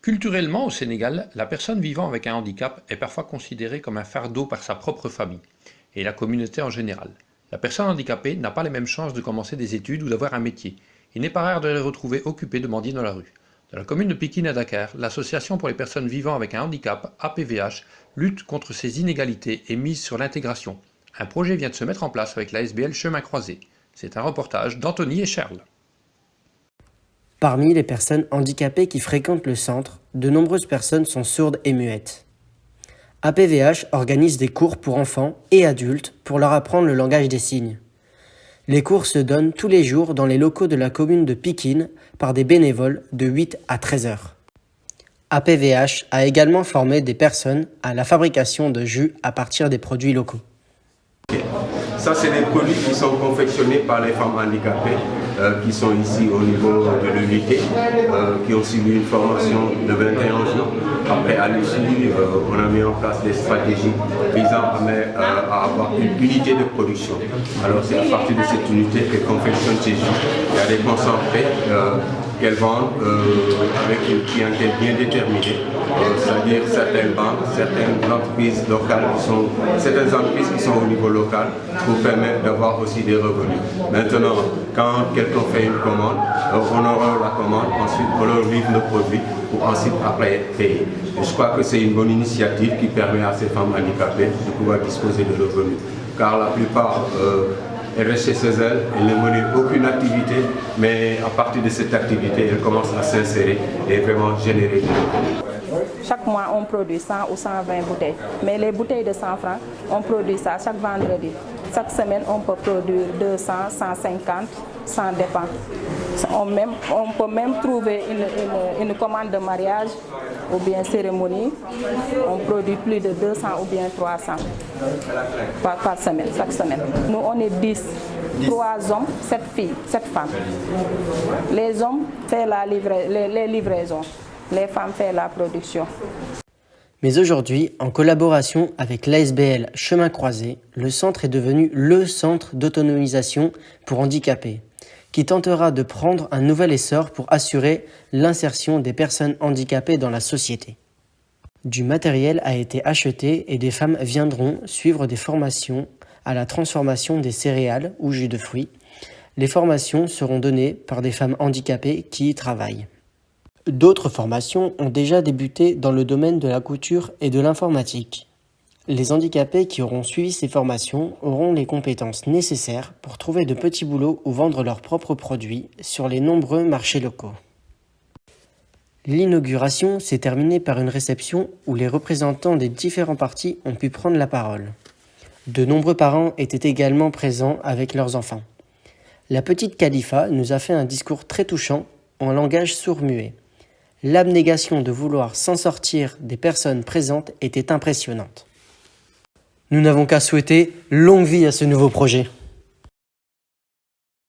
Culturellement, au Sénégal, la personne vivant avec un handicap est parfois considérée comme un fardeau par sa propre famille et la communauté en général. La personne handicapée n'a pas les mêmes chances de commencer des études ou d'avoir un métier. Il n'est pas rare de les retrouver occupés de mendier dans la rue. Dans la commune de Pikine à Dakar, l'Association pour les personnes vivant avec un handicap, APVH, lutte contre ces inégalités et mise sur l'intégration. Un projet vient de se mettre en place avec la SBL Chemin Croisé. C'est un reportage d'Anthony et Charles. Parmi les personnes handicapées qui fréquentent le centre, de nombreuses personnes sont sourdes et muettes. APVH organise des cours pour enfants et adultes pour leur apprendre le langage des signes. Les cours se donnent tous les jours dans les locaux de la commune de Pikine par des bénévoles de 8 à 13 heures. APVH a également formé des personnes à la fabrication de jus à partir des produits locaux. Ça, c'est des produits qui sont confectionnés par les femmes handicapées qui sont ici au niveau de l'unité, qui ont suivi une formation de 21 jours. Après, à l'issue, on a mis en place des stratégies visant à avoir une unité de production. Alors, c'est à partir de cette unité qu'elles confectionnent ces jus. Il y a des concentrés qu'elles vendent avec une clientèle bien déterminée, c'est-à-dire certaines banques, certaines entreprises locales certaines entreprises qui sont au niveau local pour permettre d'avoir aussi des revenus. Maintenant, quand quelqu'un fait une commande, on aura la commande, ensuite on leur livre le produit pour ensuite après être payé. Et je crois que c'est une bonne initiative qui permet à ces femmes handicapées de pouvoir disposer de revenus. Car la plupart elles restent chez elles, elles ne menent aucune activité, mais à partir de cette activité, elles commencent à s'insérer et vraiment générer des revenus. Chaque mois, on produit 100 ou 120 bouteilles. Mais les bouteilles de 100 francs, on produit ça chaque vendredi. Chaque semaine, on peut produire 200, 150, ça dépend. On peut même trouver une commande de mariage ou bien cérémonie. On produit plus de 200 ou bien 300 par semaine, chaque semaine. Nous, on est 10. 3 hommes, 7 filles, 7 femmes. Les hommes font les livraisons. Les femmes font la production. Mais aujourd'hui, en collaboration avec l'ASBL Chemin Croisé, le centre est devenu le centre d'autonomisation pour handicapés, qui tentera de prendre un nouvel essor pour assurer l'insertion des personnes handicapées dans la société. Du matériel a été acheté et des femmes viendront suivre des formations à la transformation des céréales ou jus de fruits. Les formations seront données par des femmes handicapées qui y travaillent. D'autres formations ont déjà débuté dans le domaine de la couture et de l'informatique. Les handicapés qui auront suivi ces formations auront les compétences nécessaires pour trouver de petits boulots ou vendre leurs propres produits sur les nombreux marchés locaux. L'inauguration s'est terminée par une réception où les représentants des différents partis ont pu prendre la parole. De nombreux parents étaient également présents avec leurs enfants. La petite Khalifa nous a fait un discours très touchant en langage sourd-muet. L'abnégation de vouloir s'en sortir des personnes présentes était impressionnante. Nous n'avons qu'à souhaiter longue vie à ce nouveau projet.